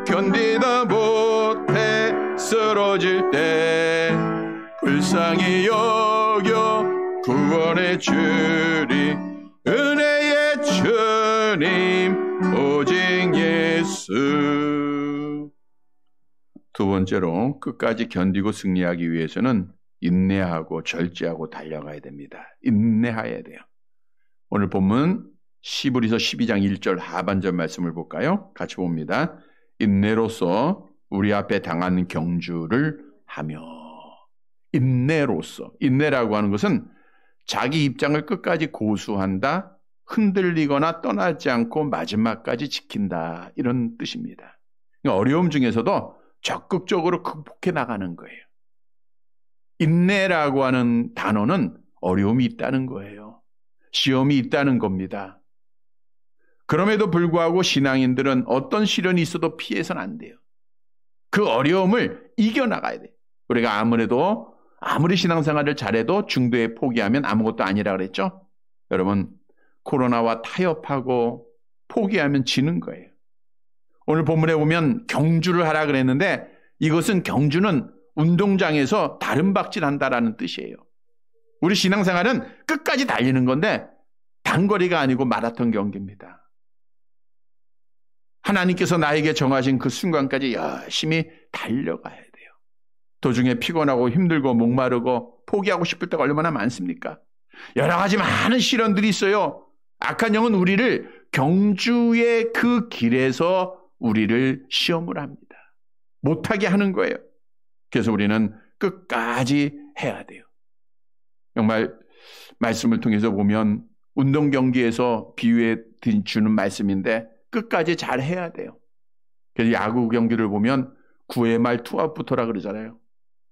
견디다 못해 쓰러질 때 불쌍히 여겨 구원의 주리 은혜의 주님 오직 예수. 두 번째로 끝까지 견디고 승리하기 위해서는 인내하고 절제하고 달려가야 됩니다. 인내해야 돼요. 오늘 본문 시브리서 12장 1절 하반절 말씀을 볼까요? 같이 봅니다. 인내로서 우리 앞에 당한 경주를 하며. 인내로서. 인내라고 하는 것은 자기 입장을 끝까지 고수한다, 흔들리거나 떠나지 않고 마지막까지 지킨다, 이런 뜻입니다. 그러니까 어려움 중에서도 적극적으로 극복해 나가는 거예요. 인내라고 하는 단어는 어려움이 있다는 거예요. 시험이 있다는 겁니다. 그럼에도 불구하고 신앙인들은 어떤 시련이 있어도 피해서는 안 돼요. 그 어려움을 이겨나가야 돼요. 우리가 아무리 신앙생활을 잘해도 중도에 포기하면 아무것도 아니라 그랬죠? 여러분, 코로나와 타협하고 포기하면 지는 거예요. 오늘 본문에 보면 경주를 하라 그랬는데 이것은 경주는 운동장에서 다름박질한다라는 뜻이에요. 우리 신앙생활은 끝까지 달리는 건데 단거리가 아니고 마라톤 경기입니다. 하나님께서 나에게 정하신 그 순간까지 열심히 달려가야 돼요. 도중에 피곤하고 힘들고 목마르고 포기하고 싶을 때가 얼마나 많습니까? 여러 가지 많은 시련들이 있어요. 악한 영은 우리를 경주의 그 길에서 우리를 시험을 합니다. 못하게 하는 거예요. 그래서 우리는 끝까지 해야 돼요. 정말 말씀을 통해서 보면 운동 경기에서 비유해 주는 말씀인데 끝까지 잘 해야 돼요. 그래서 야구 경기를 보면 9회 말 투아웃부터라 그러잖아요.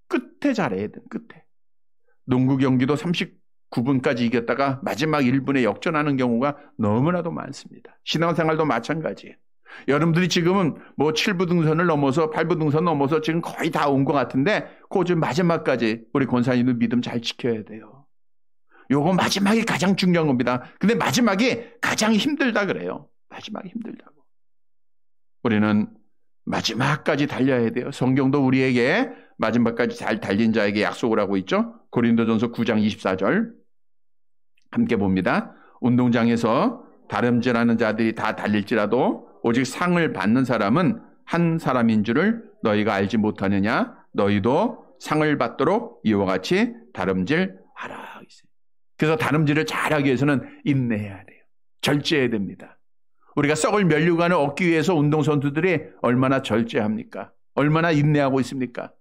끝에 잘해야 돼요. 끝에. 농구 경기도 39분까지 이겼다가 마지막 1분에 역전하는 경우가 너무나도 많습니다. 신앙생활도 마찬가지예요. 여러분들이 지금은 뭐 7부 등선을 넘어서 8부 등선 넘어서 지금 거의 다 온 것 같은데 그 좀 마지막까지 우리 권사님들 믿음 잘 지켜야 돼요. 요거 마지막이 가장 중요한 겁니다. 근데 마지막이 가장 힘들다 그래요. 마지막이 힘들다고. 우리는 마지막까지 달려야 돼요. 성경도 우리에게 마지막까지 잘 달린 자에게 약속을 하고 있죠. 고린도전서 9장 24절 함께 봅니다. 운동장에서 다름질하는 자들이 다 달릴지라도 오직 상을 받는 사람은 한 사람인 줄을 너희가 알지 못하느냐? 너희도 상을 받도록 이와 같이 다름질하라. 그래서 다름질을 잘하기 위해서는 인내해야 돼요. 절제해야 됩니다. 우리가 썩을 면류관을 얻기 위해서 운동선수들이 얼마나 절제합니까? 얼마나 인내하고 있습니까?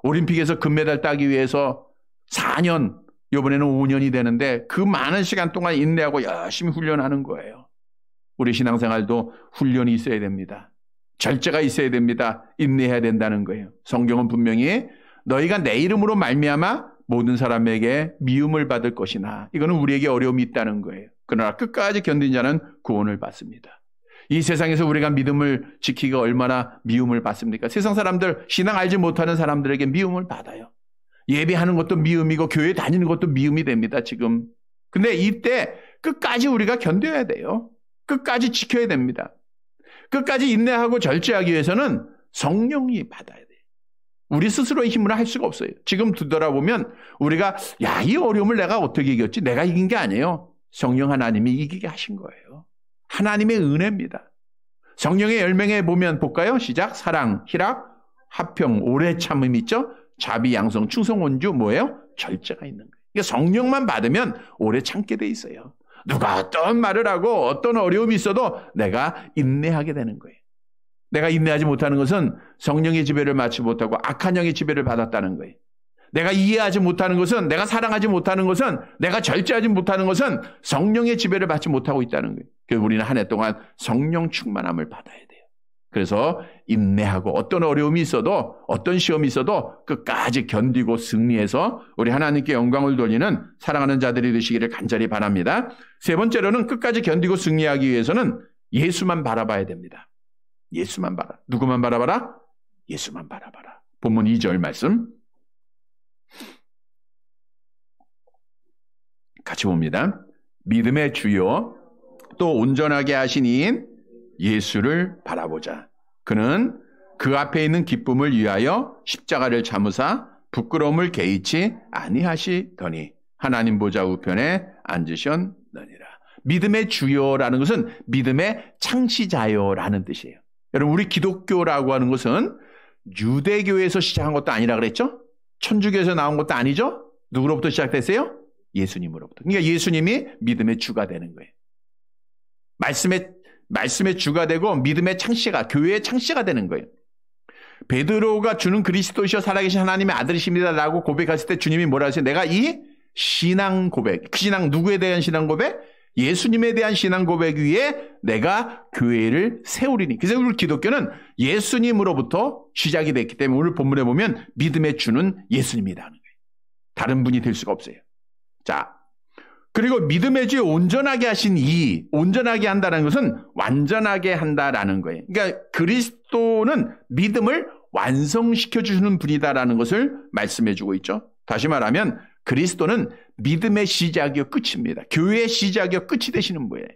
올림픽에서 금메달 따기 위해서 4년, 이번에는 5년이 되는데 그 많은 시간 동안 인내하고 열심히 훈련하는 거예요. 우리 신앙생활도 훈련이 있어야 됩니다. 절제가 있어야 됩니다. 인내해야 된다는 거예요. 성경은 분명히 너희가 내 이름으로 말미암아 모든 사람에게 미움을 받을 것이나 이거는 우리에게 어려움이 있다는 거예요. 그러나 끝까지 견딘 자는 구원을 받습니다. 이 세상에서 우리가 믿음을 지키기가 얼마나 미움을 받습니까? 세상 사람들, 신앙 알지 못하는 사람들에게 미움을 받아요. 예배하는 것도 미움이고 교회 다니는 것도 미움이 됩니다, 지금. 근데 이때 끝까지 우리가 견뎌야 돼요. 끝까지 지켜야 됩니다. 끝까지 인내하고 절제하기 위해서는 성령이 받아야 돼요. 우리 스스로의 힘으로 할 수가 없어요. 지금 뒤돌아보면 우리가 이 어려움을 내가 어떻게 이겼지? 내가 이긴 게 아니에요. 성령 하나님이 이기게 하신 거예요. 하나님의 은혜입니다. 성령의 열매에 보면 볼까요? 시작. 사랑, 희락, 화평, 오래 참음 있죠? 자비, 양성, 충성, 온주 뭐예요? 절제가 있는 거예요. 그러니까 성령만 받으면 오래 참게 돼 있어요. 누가 어떤 말을 하고 어떤 어려움이 있어도 내가 인내하게 되는 거예요. 내가 인내하지 못하는 것은 성령의 지배를 받지 못하고 악한 영의 지배를 받았다는 거예요. 내가 이해하지 못하는 것은, 내가 사랑하지 못하는 것은, 내가 절제하지 못하는 것은 성령의 지배를 받지 못하고 있다는 거예요. 그래서 우리는 한 해 동안 성령 충만함을 받아야 돼요. 그래서 인내하고 어떤 어려움이 있어도, 어떤 시험이 있어도 끝까지 견디고 승리해서 우리 하나님께 영광을 돌리는 사랑하는 자들이 되시기를 간절히 바랍니다. 세 번째로는 끝까지 견디고 승리하기 위해서는 예수만 바라봐야 됩니다. 예수만 바라. 누구만 바라봐라? 예수만 바라봐라. 본문 2절 말씀 같이 봅니다. 믿음의 주요 또 온전하게 하신 이인 예수를 바라보자. 그는 그 앞에 있는 기쁨을 위하여 십자가를 참으사 부끄러움을 개의치 아니하시더니 하나님 보좌 우편에 앉으셨느니라. 믿음의 주요라는 것은 믿음의 창시자요라는 뜻이에요. 여러분, 우리 기독교라고 하는 것은 유대교에서 시작한 것도 아니라 그랬죠? 천주교에서 나온 것도 아니죠? 누구로부터 시작됐어요? 예수님으로부터. 그러니까 예수님이 믿음의 주가 되는 거예요. 말씀의 주가 되고 믿음의 창시가, 교회의 창시가 되는 거예요. 베드로가 주는 그리스도시여 살아계신 하나님의 아들이십니다라고 고백했을 때 주님이 뭐라 하세요? 내가 이 신앙 고백, 그 신앙 누구에 대한 신앙 고백? 예수님에 대한 신앙 고백 위에 내가 교회를 세우리니. 그래서 우리 기독교는 예수님으로부터 시작이 됐기 때문에 오늘 본문에 보면 믿음의 주는 예수님이라는 거예요. 다른 분이 될 수가 없어요. 자, 그리고 믿음의 주에 온전하게 하신 이 온전하게 한다는 것은 완전하게 한다라는 거예요. 그러니까 그리스도는 믿음을 완성시켜 주시는 분이다라는 것을 말씀해 주고 있죠. 다시 말하면 그리스도는 믿음의 시작이요 끝입니다. 교회의 시작이요 끝이 되시는 분이에요.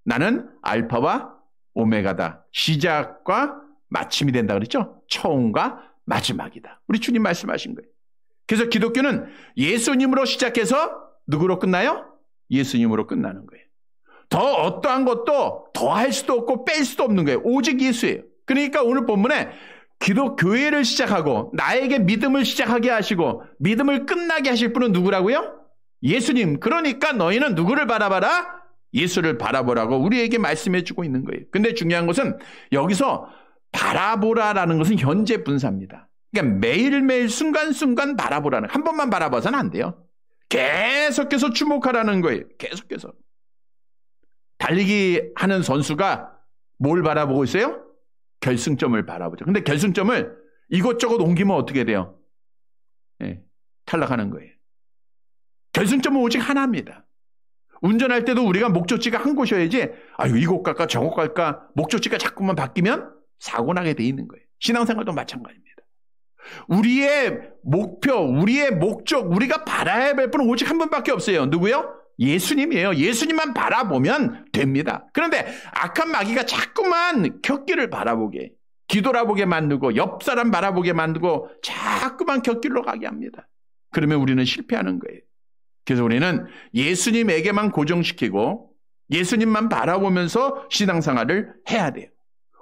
나는 알파와 오메가다. 시작과 마침이 된다 그랬죠. 처음과 마지막이다. 우리 주님 말씀하신 거예요. 그래서 기독교는 예수님으로 시작해서 누구로 끝나요? 예수님으로 끝나는 거예요. 더 어떠한 것도 더할 수도 없고 뺄 수도 없는 거예요. 오직 예수예요. 그러니까 오늘 본문에 기독교회를 시작하고 나에게 믿음을 시작하게 하시고 믿음을 끝나게 하실 분은 누구라고요? 예수님. 그러니까 너희는 누구를 바라봐라? 예수를 바라보라고 우리에게 말씀해 주고 있는 거예요. 근데 중요한 것은 여기서 바라보라라는 것은 현재 분사입니다. 그러니까 매일매일 순간순간 바라보라는, 한 번만 바라봐서는 안 돼요. 계속해서 주목하라는 거예요. 계속해서. 달리기 하는 선수가 뭘 바라보고 있어요? 결승점을 바라보죠. 근데 결승점을 이것저것 옮기면 어떻게 돼요? 네, 탈락하는 거예요. 결승점은 오직 하나입니다. 운전할 때도 우리가 목적지가 한 곳이어야지 아유 이곳 갈까 저곳 갈까 목적지가 자꾸만 바뀌면 사고 나게 돼 있는 거예요. 신앙생활도 마찬가지입니다. 우리의 목표, 우리의 목적, 우리가 바라야 할 분은 오직 한 분밖에 없어요. 누구요? 예수님이에요. 예수님만 바라보면 됩니다. 그런데 악한 마귀가 자꾸만 곁길을 바라보게, 뒤돌아보게 만들고 옆 사람 바라보게 만들고 자꾸만 곁길로 가게 합니다. 그러면 우리는 실패하는 거예요. 그래서 우리는 예수님에게만 고정시키고 예수님만 바라보면서 신앙생활을 해야 돼요.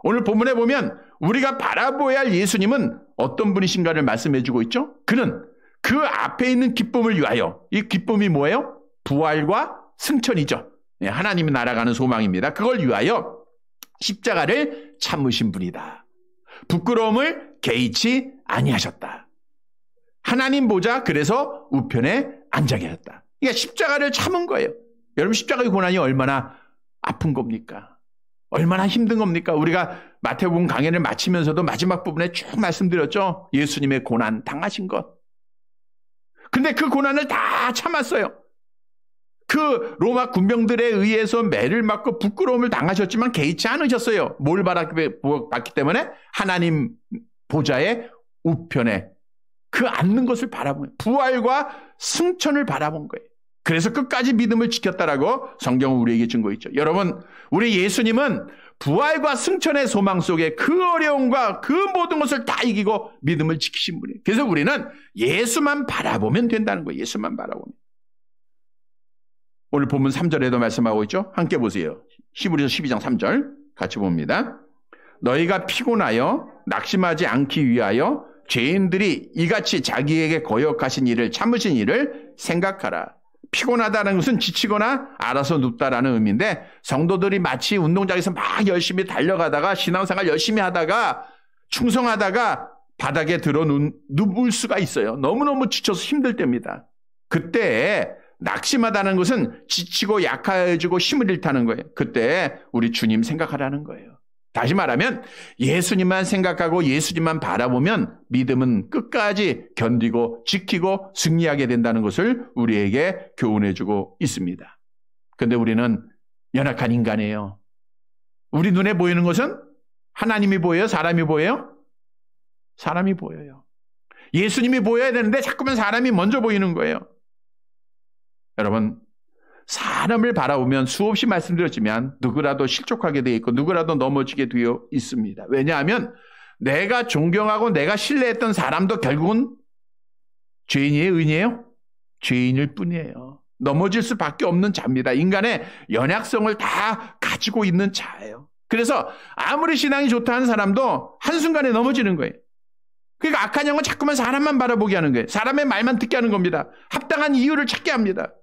오늘 본문에 보면 우리가 바라보아야 할 예수님은 어떤 분이신가를 말씀해 주고 있죠? 그는 그 앞에 있는 기쁨을 위하여, 이 기쁨이 뭐예요? 부활과 승천이죠. 하나님이 날아가는 소망입니다. 그걸 위하여 십자가를 참으신 분이다. 부끄러움을 개의치 아니하셨다. 하나님 보좌 그래서 우편에 앉아 계셨다. 그러니까 십자가를 참은 거예요. 여러분 십자가의 고난이 얼마나 아픈 겁니까? 얼마나 힘든 겁니까? 우리가 마태복음 강해를 마치면서도 마지막 부분에 쭉 말씀드렸죠. 예수님의 고난 당하신 것. 근데 그 고난을 다 참았어요. 그 로마 군병들에 의해서 매를 맞고 부끄러움을 당하셨지만 개의치 않으셨어요. 뭘 받았기 때문에? 하나님 보좌의 우편에 그 앉는 것을 바라본 거예요. 부활과 승천을 바라본 거예요. 그래서 끝까지 믿음을 지켰다라고 성경은 우리에게 증거 있죠. 여러분, 우리 예수님은 부활과 승천의 소망 속에 그 어려움과 그 모든 것을 다 이기고 믿음을 지키신 분이에요. 그래서 우리는 예수만 바라보면 된다는 거예요. 예수만 바라보면. 오늘 본문 3절에도 말씀하고 있죠. 함께 보세요. 히브리서 12장 3절 같이 봅니다. 너희가 피곤하여 낙심하지 않기 위하여 죄인들이 이같이 자기에게 거역하신 일을 참으신 일을 생각하라. 피곤하다는 것은 지치거나 알아서 눕다라는 의미인데 성도들이 마치 운동장에서 막 열심히 달려가다가 신앙생활 열심히 하다가 충성하다가 바닥에 들어 눕을 수가 있어요. 너무너무 지쳐서 힘들 때입니다. 그때 낙심하다는 것은 지치고 약해지고 힘을 잃다는 거예요. 그때 우리 주님 생각하라는 거예요. 다시 말하면 예수님만 생각하고 예수님만 바라보면 믿음은 끝까지 견디고 지키고 승리하게 된다는 것을 우리에게 교훈해주고 있습니다. 그런데 우리는 연약한 인간이에요. 우리 눈에 보이는 것은 하나님이 보여요? 사람이 보여요? 사람이 보여요. 예수님이 보여야 되는데 자꾸만 사람이 먼저 보이는 거예요. 여러분, 사람을 바라보면 수없이 말씀드렸지만 누구라도 실족하게 되어 있고 누구라도 넘어지게 되어 있습니다. 왜냐하면 내가 존경하고 내가 신뢰했던 사람도 결국은 죄인이에요? 의인이에요? 죄인일 뿐이에요. 넘어질 수밖에 없는 자입니다. 인간의 연약성을 다 가지고 있는 자예요. 그래서 아무리 신앙이 좋다 하는 사람도 한순간에 넘어지는 거예요. 그러니까 악한 영은 자꾸만 사람만 바라보게 하는 거예요. 사람의 말만 듣게 하는 겁니다. 합당한 이유를 찾게 합니다.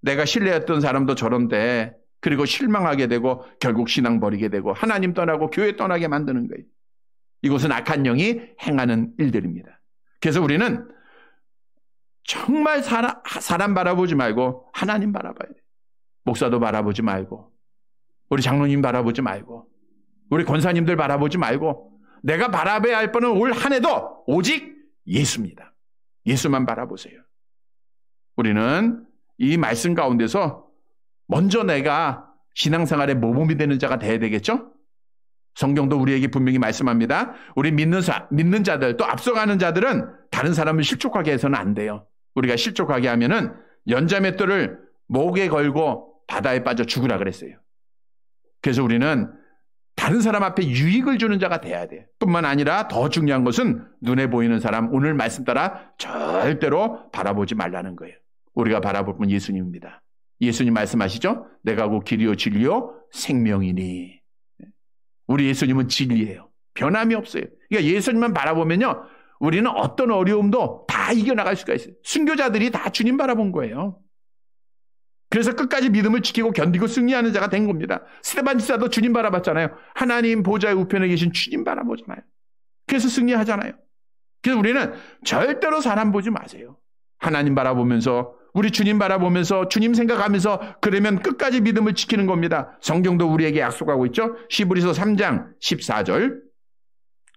내가 신뢰했던 사람도 저런데 그리고 실망하게 되고 결국 신앙 버리게 되고 하나님 떠나고 교회 떠나게 만드는 거예요. 이것은 악한 영이 행하는 일들입니다. 그래서 우리는 정말 사람 바라보지 말고 하나님 바라봐야 돼요. 목사도 바라보지 말고 우리 장로님 바라보지 말고 우리 권사님들 바라보지 말고 내가 바라봐야 할 분은 올 한 해도 오직 예수입니다. 예수만 바라보세요. 우리는 이 말씀 가운데서 먼저 내가 신앙생활의 모범이 되는 자가 돼야 되겠죠? 성경도 우리에게 분명히 말씀합니다. 우리 믿는 자들, 또 앞서가는 자들은 다른 사람을 실족하게 해서는 안 돼요. 우리가 실족하게 하면은 연자맷돌을 목에 걸고 바다에 빠져 죽으라 그랬어요. 그래서 우리는 다른 사람 앞에 유익을 주는 자가 돼야 돼. 뿐만 아니라 더 중요한 것은 눈에 보이는 사람, 오늘 말씀 따라 절대로 바라보지 말라는 거예요. 우리가 바라볼 분 예수님입니다. 예수님 말씀하시죠? 내가 곧 길이요 진리요 생명이니. 우리 예수님은 진리예요. 변함이 없어요. 그러니까 예수님만 바라보면요, 우리는 어떤 어려움도 다 이겨나갈 수가 있어요. 순교자들이 다 주님 바라본 거예요. 그래서 끝까지 믿음을 지키고 견디고 승리하는 자가 된 겁니다. 스데반 지사도 주님 바라봤잖아요. 하나님 보좌의 우편에 계신 주님 바라보잖아요. 그래서 승리하잖아요. 그래서 우리는 절대로 사람 보지 마세요. 하나님 바라보면서, 우리 주님 바라보면서, 주님 생각하면서, 그러면 끝까지 믿음을 지키는 겁니다. 성경도 우리에게 약속하고 있죠. 히브리서 3장 14절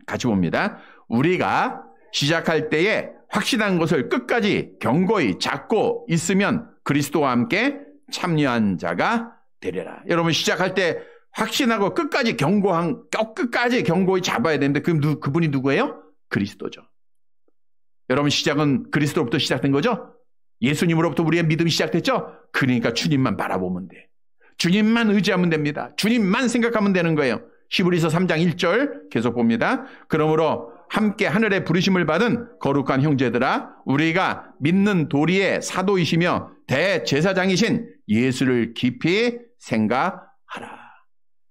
같이 봅니다. 우리가 시작할 때에 확신한 것을 끝까지 경고히 잡고 있으면 그리스도와 함께 참여한 자가 되리라. 여러분, 시작할 때 확신하고 끝까지 끝까지 경고히 잡아야 되는데 그분이 누구예요? 그리스도죠. 여러분, 시작은 그리스도로부터 시작된 거죠? 예수님으로부터 우리의 믿음이 시작됐죠? 그러니까 주님만 바라보면 돼. 주님만 의지하면 됩니다. 주님만 생각하면 되는 거예요. 히브리서 3장 1절 계속 봅니다. 그러므로 함께 하늘에 부르심을 받은 거룩한 형제들아, 우리가 믿는 도리의 사도이시며 대제사장이신 예수를 깊이 생각하라.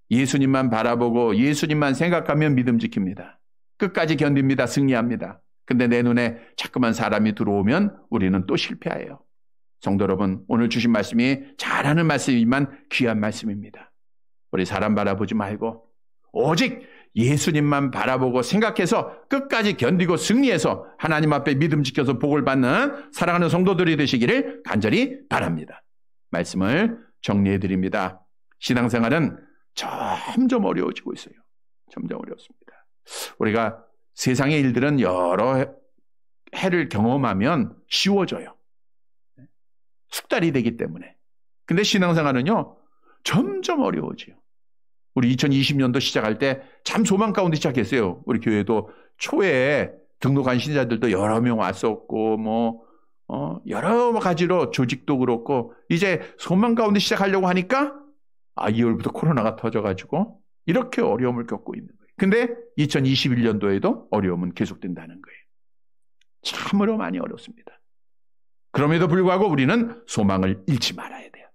예수님만 바라보고 예수님만 생각하면 믿음 지킵니다. 끝까지 견딥니다. 승리합니다. 근데 내 눈에 자꾸만 사람이 들어오면 우리는 또 실패해요. 성도 여러분, 오늘 주신 말씀이 잘하는 말씀이지만 귀한 말씀입니다. 우리 사람 바라보지 말고 오직 예수님만 바라보고 생각해서 끝까지 견디고 승리해서 하나님 앞에 믿음 지켜서 복을 받는 사랑하는 성도들이 되시기를 간절히 바랍니다. 말씀을 정리해 드립니다. 신앙생활은 점점 어려워지고 있어요. 점점 어렵습니다. 우리가 세상의 일들은 여러 해를 경험하면 쉬워져요. 숙달이 되기 때문에. 근데 신앙생활은요, 점점 어려워져요. 우리 2020년도 시작할 때 참 소망 가운데 시작했어요. 우리 교회도 초에 등록한 신자들도 여러 명 왔었고, 여러 가지로 조직도 그렇고, 이제 소망 가운데 시작하려고 하니까 2월부터 코로나가 터져가지고 이렇게 어려움을 겪고 있는 거예요. 근데 2021년도에도 어려움은 계속된다는 거예요. 참으로 많이 어렵습니다. 그럼에도 불구하고 우리는 소망을 잃지 말아야 돼요.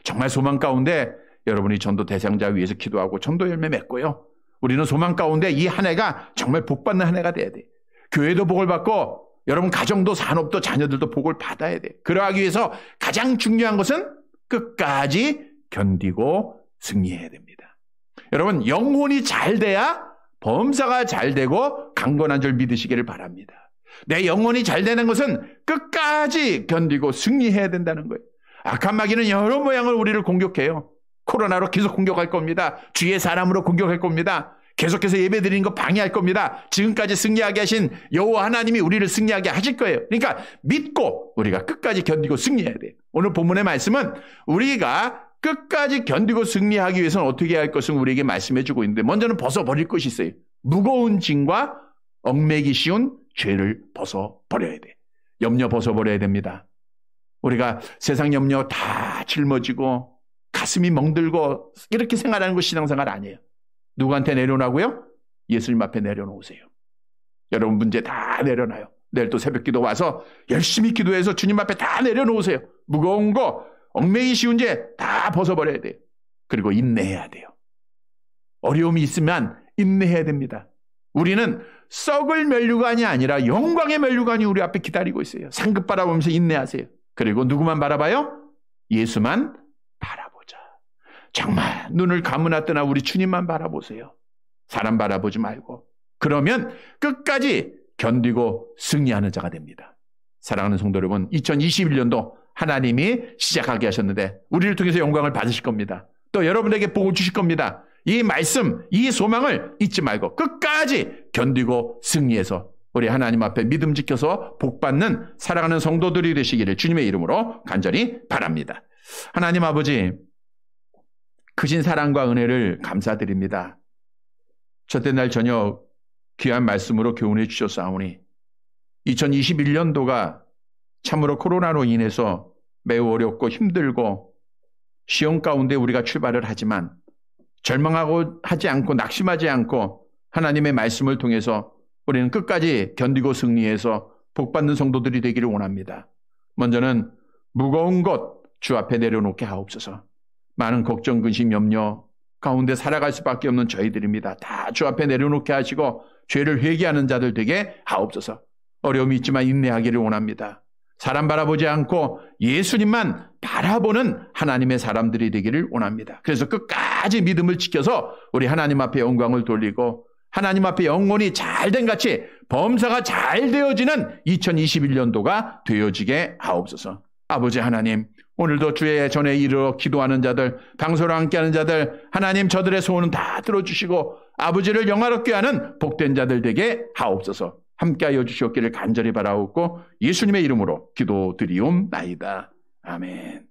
정말 소망 가운데 여러분이 전도 대상자 위해서 기도하고 전도 열매 맺고요. 우리는 소망 가운데 이 한 해가 정말 복받는 한 해가 돼야 돼요. 교회도 복을 받고 여러분 가정도 산업도 자녀들도 복을 받아야 돼요. 그러하기 위해서 가장 중요한 것은 끝까지 견디고 승리해야 됩니다. 여러분, 영혼이 잘 돼야 범사가 잘 되고 강건한 줄 믿으시기를 바랍니다. 내 영혼이 잘 되는 것은 끝까지 견디고 승리해야 된다는 거예요. 악한 마귀는 여러 모양을 우리를 공격해요. 코로나로 계속 공격할 겁니다. 주의 사람으로 공격할 겁니다. 계속해서 예배드리는 거 방해할 겁니다. 지금까지 승리하게 하신 여호와 하나님이 우리를 승리하게 하실 거예요. 그러니까 믿고 우리가 끝까지 견디고 승리해야 돼요. 오늘 본문의 말씀은 우리가 끝까지 견디고 승리하기 위해서는 어떻게 해야 할 것을 우리에게 말씀해 주고 있는데, 먼저는 벗어버릴 것이 있어요. 무거운 짐과 얽매기 쉬운 죄를 벗어버려야 돼. 염려 벗어버려야 됩니다. 우리가 세상 염려 다 짊어지고 가슴이 멍들고 이렇게 생활하는 거 신앙생활 아니에요. 누구한테 내려놓으라고요? 예수님 앞에 내려놓으세요. 여러분 문제 다 내려놔요. 내일 또 새벽기도 와서 열심히 기도해서 주님 앞에 다 내려놓으세요. 무거운 거, 얽매기 쉬운 죄 다 벗어버려야 돼요. 그리고 인내해야 돼요. 어려움이 있으면 인내해야 됩니다. 우리는 썩을 면류관이 아니라 영광의 면류관이 우리 앞에 기다리고 있어요. 상급 바라보면서 인내하세요. 그리고 누구만 바라봐요? 예수만 바라보자. 정말 눈을 감으나 뜨나 우리 주님만 바라보세요. 사람 바라보지 말고. 그러면 끝까지 견디고 승리하는 자가 됩니다. 사랑하는 성도 여러분, 2021년도 하나님이 시작하게 하셨는데 우리를 통해서 영광을 받으실 겁니다. 또 여러분에게 복을 주실 겁니다. 이 말씀, 이 소망을 잊지 말고 끝까지 견디고 승리해서 우리 하나님 앞에 믿음 지켜서 복받는 살아가는 성도들이 되시기를 주님의 이름으로 간절히 바랍니다. 하나님 아버지, 크신 사랑과 은혜를 감사드립니다. 첫째 날 저녁 귀한 말씀으로 교훈해 주셨사오니 2021년도가 참으로 코로나로 인해서 매우 어렵고 힘들고 시험 가운데 우리가 출발을 하지만 절망하고 하지 않고 낙심하지 않고 하나님의 말씀을 통해서 우리는 끝까지 견디고 승리해서 복받는 성도들이 되기를 원합니다. 먼저는 무거운 것 주 앞에 내려놓게 하옵소서. 많은 걱정, 근심, 염려 가운데 살아갈 수밖에 없는 저희들입니다. 다 주 앞에 내려놓게 하시고 죄를 회개하는 자들 되게 하옵소서. 어려움이 있지만 인내하기를 원합니다. 사람 바라보지 않고 예수님만 바라보는 하나님의 사람들이 되기를 원합니다. 그래서 끝까지 믿음을 지켜서 우리 하나님 앞에 영광을 돌리고 하나님 앞에 영혼이 잘된 같이 범사가 잘 되어지는 2021년도가 되어지게 하옵소서. 아버지 하나님, 오늘도 주의 전에 이르러 기도하는 자들, 방소로 함께하는 자들, 하나님 저들의 소원은 다 들어주시고 아버지를 영화롭게 하는 복된 자들 되게 하옵소서. 함께하여 주시옵기를 간절히 바라옵고 예수님의 이름으로 기도드리옵나이다. 아멘.